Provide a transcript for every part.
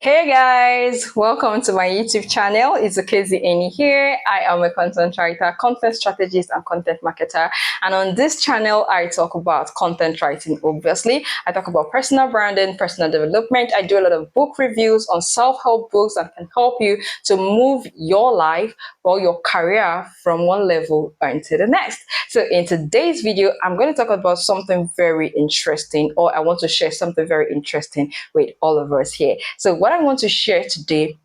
Hey guys, welcome to my YouTube channel. It's Okezzy Eni here. I am a content writer, content strategist, and content marketer. And on this channel, I talk about content writing, obviously. I talk about personal branding, personal development. I do a lot of book reviews on self-help books that can help you to move your life or your career from one level into the next. So in today's video, I'm going to talk about something very interesting, or I want to share something very interesting with all of us here. So what I want to share today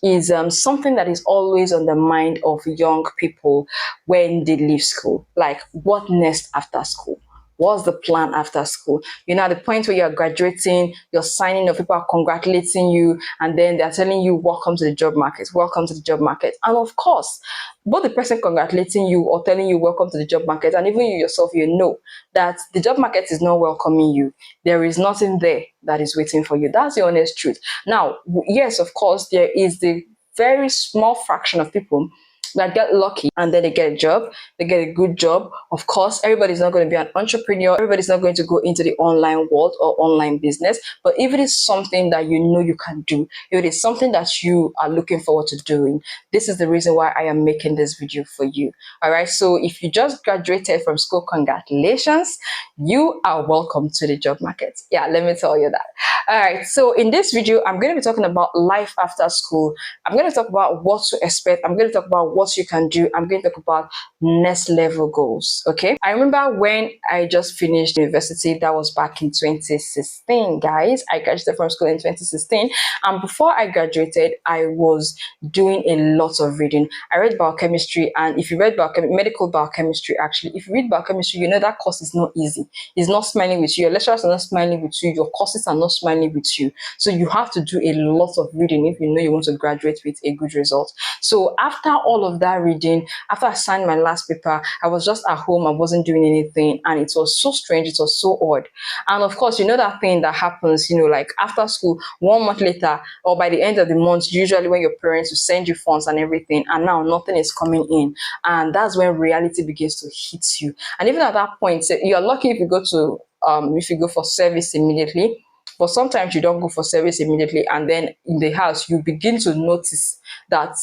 is something that is always on the mind of young people when they leave school. Like, what next after school? What's the plan after school? At the point where you're graduating, you're signing up, people are congratulating you, and then they're telling you, welcome to the job market, welcome to the job market. And of course, both the person congratulating you or telling you, welcome to the job market, and even you yourself, you know that the job market is not welcoming you. There is nothing there that is waiting for you. That's the honest truth. Now, yes, of course, there is the very small fraction of people that get lucky and then they get a job, they get a good job. Of course, everybody's not going to be an entrepreneur, everybody's not going to go into the online world or online business. But if it is something that you know you can do, if it is something that you are looking forward to doing, this is the reason why I am making this video for you. All right. So if you just graduated from school, congratulations. You are welcome to the job market. Yeah, let me tell you that. All right. So in this video, I'm going to be talking about life after school. I'm going to talk about what to expect. I'm going to talk about what you can do. I'm going to talk about next level goals. Okay. I remember when I just finished university, that was back in 2016, guys. I graduated from school in 2016. And before I graduated, I was doing a lot of reading. I read biochemistry, and if you read medical biochemistry, actually, if you read biochemistry, you know that course is not easy. It's not smiling with you. Your lecturers are not smiling with you. Your courses are not smiling with you. So you have to do a lot of reading if you know you want to graduate with a good result. So after all of that reading, after I signed my last paper, I was just at home. I wasn't doing anything, and it was so strange. It was so odd. And of course, you know that thing that happens, like after school, 1 month later, or by the end of the month, usually when your parents will send you funds and everything, and now nothing is coming in. And that's when reality begins to hit you. And even at that point, you're lucky if you go for service immediately. But sometimes you don't go for service immediately, and then in the house you begin to notice that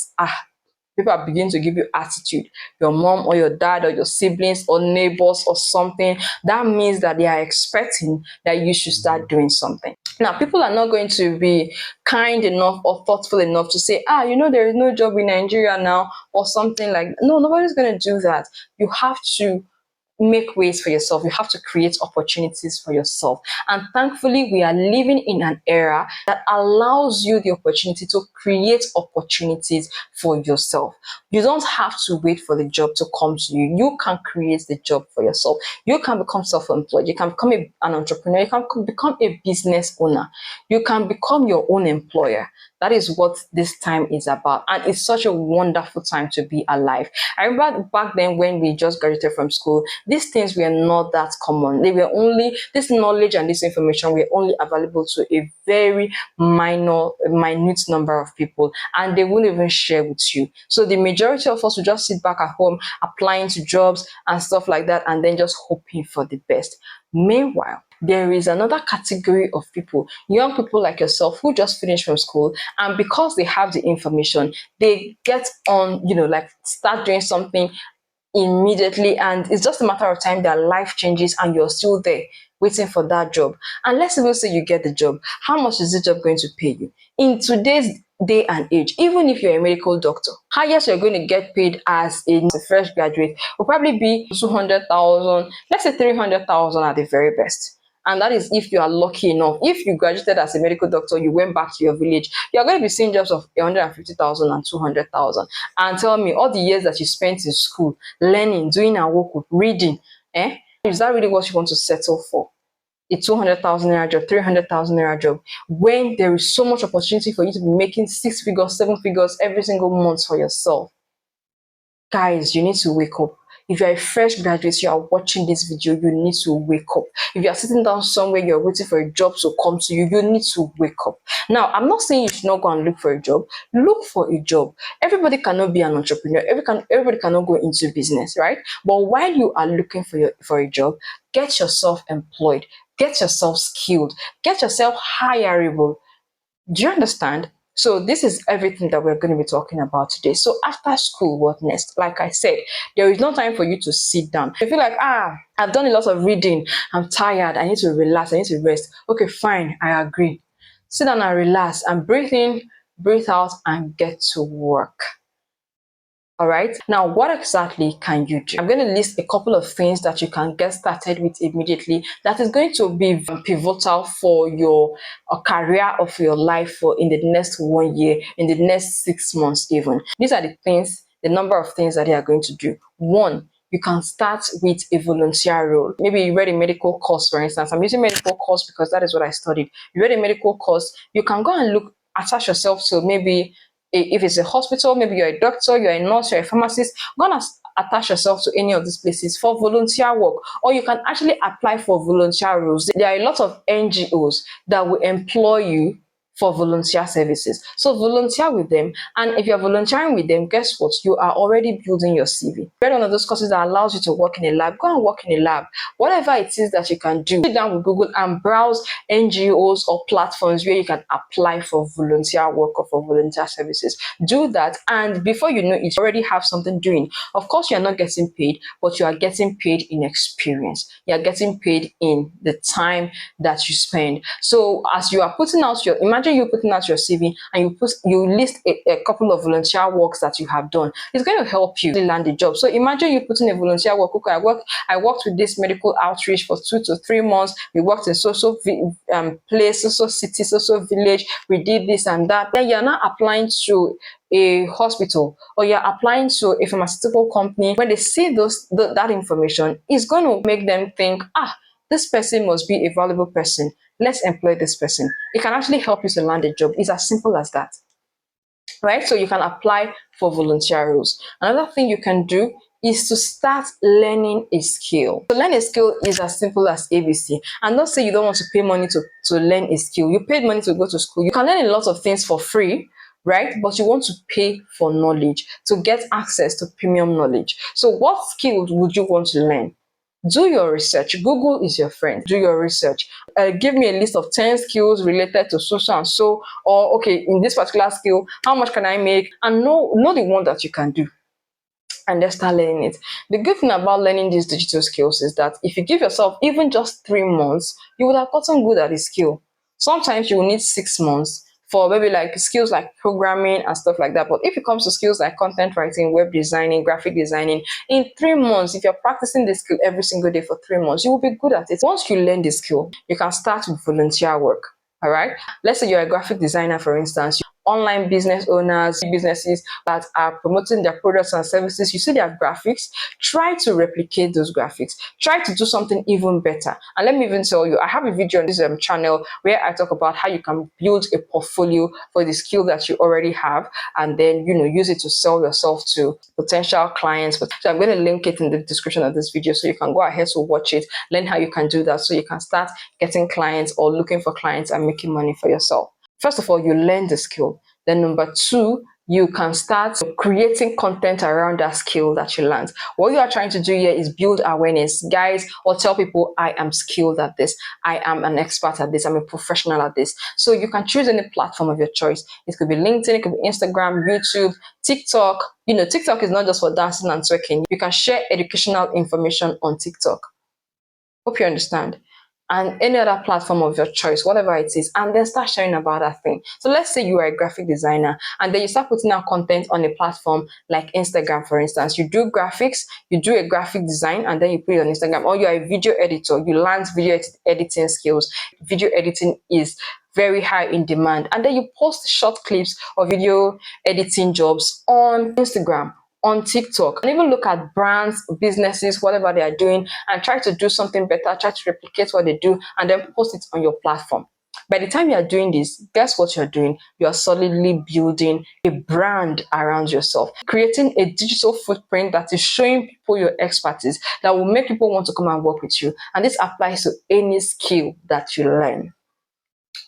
people are beginning to give you attitude. Your mom or your dad or your siblings or neighbors or something. That means that they are expecting that you should start doing something. Now, people are not going to be kind enough or thoughtful enough to say, there is no job in Nigeria now, or something like that. No, nobody's going to do that. You have to make ways for yourself. You have to create opportunities for yourself. And thankfully, we are living in an era that allows you the opportunity to create opportunities for yourself. You don't have to wait for the job to come to you. You can create the job for yourself. You can become self-employed. You can become an entrepreneur. You can become a business owner. You can become your own employer. That is what this time is about. And it's such a wonderful time to be alive. I remember back then when we just graduated from school, these things were not that common. They were only, this knowledge and this information were only available to a very minute number of people, and they wouldn't even share with you. So the majority of us would just sit back at home, applying to jobs and stuff like that, and then just hoping for the best. Meanwhile, there is another category of people, young people like yourself, who just finished from school, and because they have the information, they get on, like start doing something immediately, and it's just a matter of time their life changes and you're still there waiting for that job. And let's even say you get the job, how much is the job going to pay you in today's day and age? Even if you're a medical doctor, highest you're going to get paid as a fresh graduate will probably be 200,000, let's say 300,000 at the very best. And that is if you are lucky enough. If you graduated as a medical doctor, you went back to your village, you're going to be seeing jobs of 150,000 and 200,000. And tell me, all the years that you spent in school, learning, doing a work, reading, is that really what you want to settle for? A 200,000 naira job, 300,000 naira job, when there is so much opportunity for you to be making 6 figures, 7 figures every single month for yourself. Guys, you need to wake up. If you're a fresh graduate, you are watching this video, you need to wake up. If you're sitting down somewhere, you're waiting for a job to come to you, you need to wake up. Now, I'm not saying you should not go and look for a job. Look for a job. Everybody cannot be an entrepreneur. Everybody cannot go into business, right? But while you are looking for a job, get yourself employed, get yourself skilled, get yourself hireable. Do you understand? So this is everything that we're going to be talking about today. So after school, what next? Like I said, there is no time for you to sit down. You feel like, I've done a lot of reading. I'm tired. I need to relax. I need to rest. Okay, fine. I agree. Sit down and relax and breathe in, breathe out, and get to work. All right. Now, what exactly can you do? I'm going to list a couple of things that you can get started with immediately that is going to be pivotal for your career or for your life for in the next 1 year, in the next 6 months even. These are the things, the number of things that they are going to do. One, you can start with a volunteer role. Maybe you read a medical course, for instance. I'm using medical course because that is what I studied. You read a medical course, you can go and look, attach yourself to maybe if it's a hospital, maybe you're a doctor, you're a nurse, you're a pharmacist, go and attach yourself to any of these places for volunteer work, or you can actually apply for volunteer roles. There are a lot of NGOs that will employ you for volunteer services. So volunteer with them, and if you're volunteering with them, guess what? You are already building your CV. Read one of those courses that allows you to work in a lab. Go and work in a lab. Whatever it is that you can do, sit down with Google and browse NGOs or platforms where you can apply for volunteer work or for volunteer services. Do that, and before you know it, you already have something doing. Of course, you're not getting paid, but you are getting paid in experience. You're getting paid in the time that you spend. So as you are putting out your, imagine you putting out your CV and you list a couple of volunteer works that you have done. It's going to help you land the job. So imagine you putting a volunteer work. Okay, I worked with this medical outreach for 2 to 3 months. We worked in social place, social city, social village. We did this and that. Then you're not applying to a hospital or you're applying to a pharmaceutical company. When they see that information, it's going to make them think, this person must be a valuable person. Let's employ this person. It can actually help you to land a job. It's as simple as that. Right? So you can apply for volunteer roles. Another thing you can do is to start learning a skill. To learn a skill is as simple as ABC. And not say you don't want to pay money to learn a skill. You paid money to go to school. You can learn a lot of things for free, right? But you want to pay for knowledge, to get access to premium knowledge. So what skills would you want to learn? Do your research. Google is your friend. Do your research. Give me a list of 10 skills related to so and so, or okay, in this particular skill, how much can I make? And know the one that you can do. And then start learning it. The good thing about learning these digital skills is that if you give yourself even just 3 months, you would have gotten good at the skill. Sometimes you will need 6 months for maybe like skills like programming and stuff like that. But if it comes to skills like content writing, web designing, graphic designing, in 3 months, if you're practicing this skill every single day for 3 months, you will be good at it. Once you learn the skill, you can start with volunteer work. All right. Let's say you're a graphic designer, for instance. Online business owners, businesses that are promoting their products and services, you see their graphics, try to replicate those graphics. Try to do something even better. And let me even tell you, I have a video on this channel where I talk about how you can build a portfolio for the skill that you already have, and then use it to sell yourself to potential clients. So I'm going to link it in the description of this video so you can go ahead to watch it, learn how you can do that so you can start getting clients or looking for clients and making money for yourself. First of all, you learn the skill. Then number two, you can start creating content around that skill that you learned. What you are trying to do here is build awareness, guys, or tell people, I am skilled at this. I am an expert at this. I'm a professional at this. So you can choose any platform of your choice. It could be LinkedIn, it could be Instagram, YouTube, TikTok. TikTok is not just for dancing and twerking. You can share educational information on TikTok. Hope you understand. And any other platform of your choice, whatever it is, and then start sharing about that thing. So let's say you are a graphic designer and then you start putting out content on a platform like Instagram, for instance. You do graphics, you do a graphic design, and then you put it on Instagram. Or you're a video editor, you learn video editing skills. Video editing is very high in demand. And then you post short clips of video editing jobs on Instagram, on TikTok, and even look at brands, businesses, whatever they are doing, and try to do something better, try to replicate what they do, and then post it on your platform. By the time you are doing this, guess what you're doing? You are solidly building a brand around yourself, creating a digital footprint that is showing people your expertise, that will make people want to come and work with you. And this applies to any skill that you learn.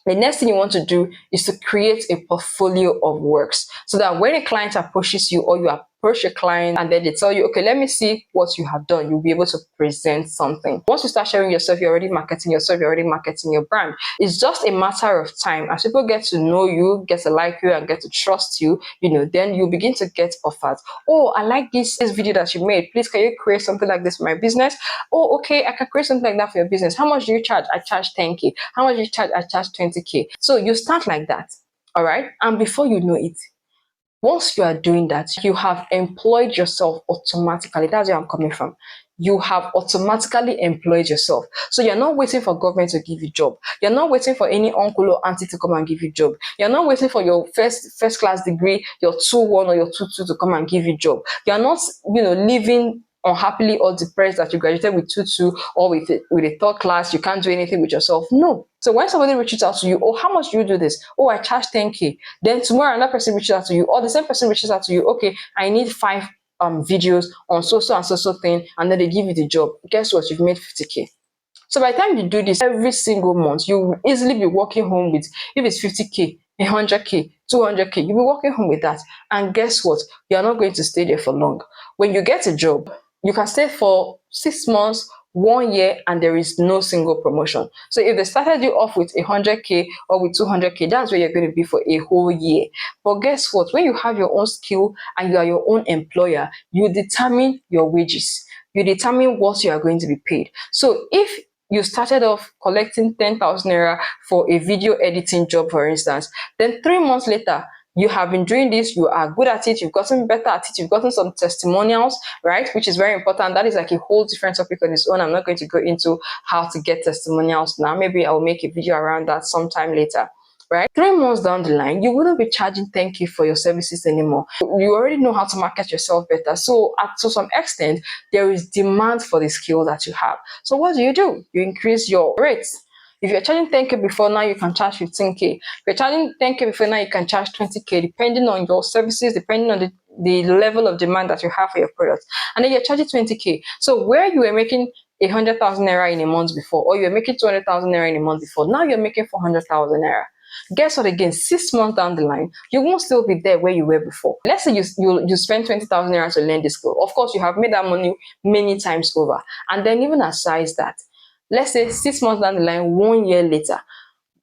The next thing you want to do is to create a portfolio of works so that when a client approaches you or you approach a client and then they tell you, okay, let me see what you have done. You'll be able to present something. Once you start sharing yourself, you're already marketing yourself, you're already marketing your brand. It's just a matter of time. As people get to know you, get to like you, and get to trust you, then you begin to get offers. Oh, I like this video that you made. Please, can you create something like this for my business? Oh, okay, I can create something like that for your business. How much do you charge? I charge 10K. How much do you charge? I charge 20K. So you start like that. All right. And before you know it, once you are doing that, you have employed yourself automatically. That's where I'm coming from. You have automatically employed yourself. So you're not waiting for government to give you a job. You're not waiting for any uncle or auntie to come and give you a job. You're not waiting for your first class degree, your 2-1 or your 2-2 to come and give you a job. You're not, living unhappily or depressed that you graduated with 2-2 or with a third class, you can't do anything with yourself. No. So when somebody reaches out to you, oh, how much do you do this? Oh, I charge 10K. Then tomorrow another person reaches out to you, or the same person reaches out to you, okay, I need 5 videos on so and so thing, and then they give you the job. Guess what? You've made 50K. So by the time you do this every single month, you will easily be walking home with, if it's 50K, 100K, 200K, you'll be walking home with that. And guess what? You're not going to stay there for long. When you get a job, you can stay for 6 months, 1 year, and there is no single promotion. So if they started you off with 100K or with 200K, that's where you're going to be for a whole year. But guess what? When you have your own skill and you are your own employer, you determine your wages. You determine what you are going to be paid. So if you started off collecting 10,000 naira for a video editing job, for instance, then 3 months later, you have been doing this, you are good at it, you've gotten better at it, you've gotten some testimonials, right? Which is very important. That is like a whole different topic on its own. I'm not going to go into how to get testimonials now. Maybe I'll make a video around that sometime later. Right? 3 months down the line, you wouldn't be charging 10K for your services anymore. You already know how to market yourself better. So to some extent, there is demand for the skill that you have. So what do? You increase your rates. If you're charging 10K before, now you can charge 15K. If you're charging 10K before, now you can charge 20K, depending on your services, depending on the level of demand that you have for your products. And then you're charging 20K. So where you were making 100,000 naira in a month before, or you're making 200,000 naira in a month before, now you're making 400,000 naira. Guess what? Again, 6 months down the line, you won't still be there where you were before. Let's say you spend 20,000 naira to learn this skill. Of course, you have made that money many times over. And then even aside that, let's say 6 months down the line, 1 year later,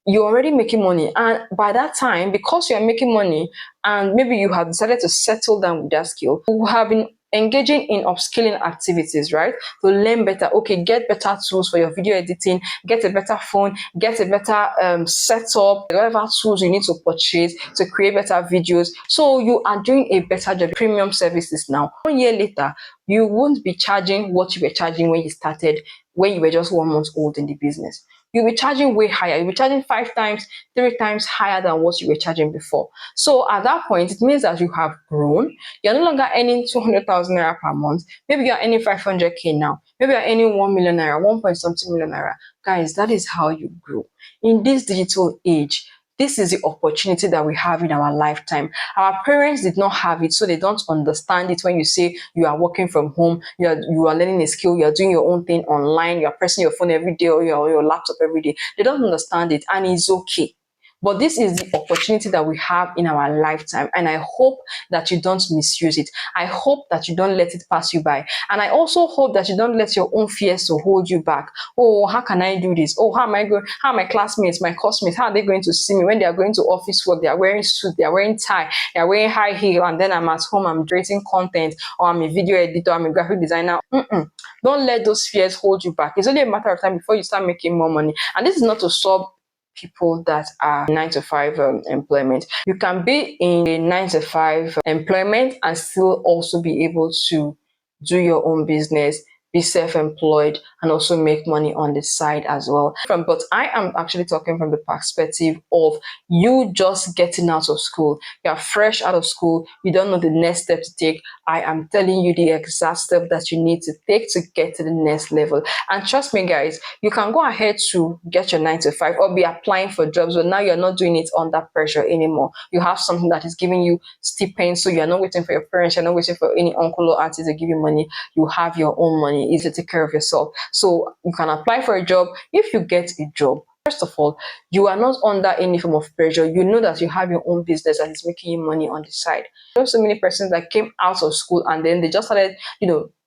you're already making money. And by that time, because you're making money and maybe you have decided to settle down with that skill, you have been engaging in upskilling activities, right? To learn better. Okay, get better tools for your video editing, get a better phone, get a better setup, whatever tools you need to purchase to create better videos. So you are doing a better job. Premium services now. 1 year later, you won't be charging what you were charging when you started, when you were just 1 month old in the business. You'll be charging way higher. You'll be charging 5 times, 3 times higher than what you were charging before. So at that point, it means that you have grown. You're no longer earning 200,000 naira per month. Maybe you're earning 500K now. Maybe you're earning 1 million naira, 1 point something million naira. Guys, that is how you grow. In this digital age, this is the opportunity that we have in our lifetime. Our parents did not have it, so they don't understand it. When you say you are working from home, you are learning a skill, you are doing your own thing online, you are pressing your phone every day or your laptop every day. They don't understand it, and it's okay. But this is the opportunity that we have in our lifetime, and I hope that you don't misuse it. I hope that you don't let it pass you by. And I also hope that you don't let your own fears to hold you back. Oh, how can I do this? Oh, how are my classmates, my classmates, how are they going to see me when they are going to office work? They are wearing suit, they are wearing tie, they are wearing high heel, and then I'm at home, I'm creating content, or I'm a video editor, I'm a graphic designer. Don't let those fears hold you back. It's only a matter of time before you start making more money. And this is not to stop people that are 9-to-5 employment. You can be in a 9-to-5 employment and still also be able to do your own business, be self-employed, and also make money on the side as well. But I am actually talking from the perspective of you just getting out of school. You are fresh out of school. You don't know the next step to take. I am telling you the exact step that you need to take to get to the next level. And trust me, guys, you can go ahead to get your 9-to-5 or be applying for jobs, but now you're not doing it under pressure anymore. You have something that is giving you stipend, so you're not waiting for your parents, you're not waiting for any uncle or auntie to give you money. You have your own money. Easy to take care of yourself. So you can apply for a job. If you get a job, First of all, you are not under any form of pressure. You know that you have your own business that is making you money on the side. There are so many persons that came out of school and then they just started,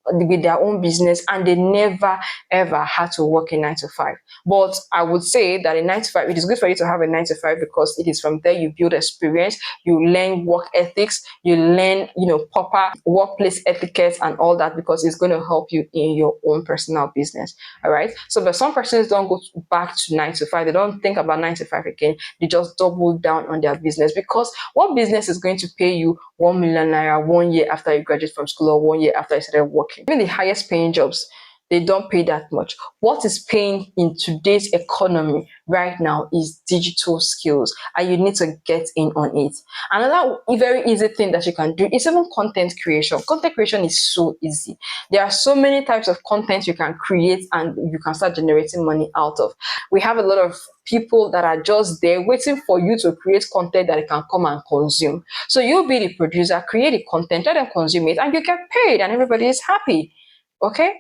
with their own business, and they never ever had to work a 9 to 5. But I would say that a 9 to 5, it is good for you to have a 9 to 5 because it is from there you build experience, you learn work ethics, you learn, proper workplace etiquette and all that, because it's going to help you in your own personal business. All right. So, but some persons don't go back to 9 to 5. They don't think about 9 to 5 again. They just double down on their business, because what business is going to pay you 1 million naira 1 year after you graduate from school, or 1 year after you started working? Even the highest paying jobs, they don't pay that much. What is paying in today's economy right now is digital skills, and you need to get in on it. Another very easy thing that you can do is even content creation. Content creation is so easy. There are so many types of content you can create and you can start generating money out of. We have a lot of people that are just there waiting for you to create content that they can come and consume. So you'll be the producer, create the content, let them consume it, and you get paid, and everybody is happy. Okay?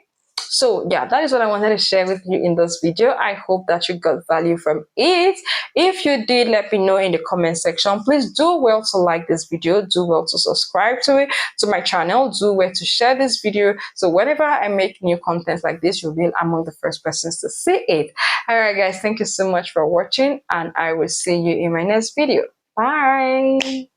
So yeah, that is what I wanted to share with you in this video. I hope that you got value from it. If you did, let me know in the comment section. Please do well to like this video, do well to subscribe to it, to my channel, do well to share this video, so whenever I make new content like this, you'll be among the first persons to see it. All right guys, thank you so much for watching, and I will see you in my next video. Bye.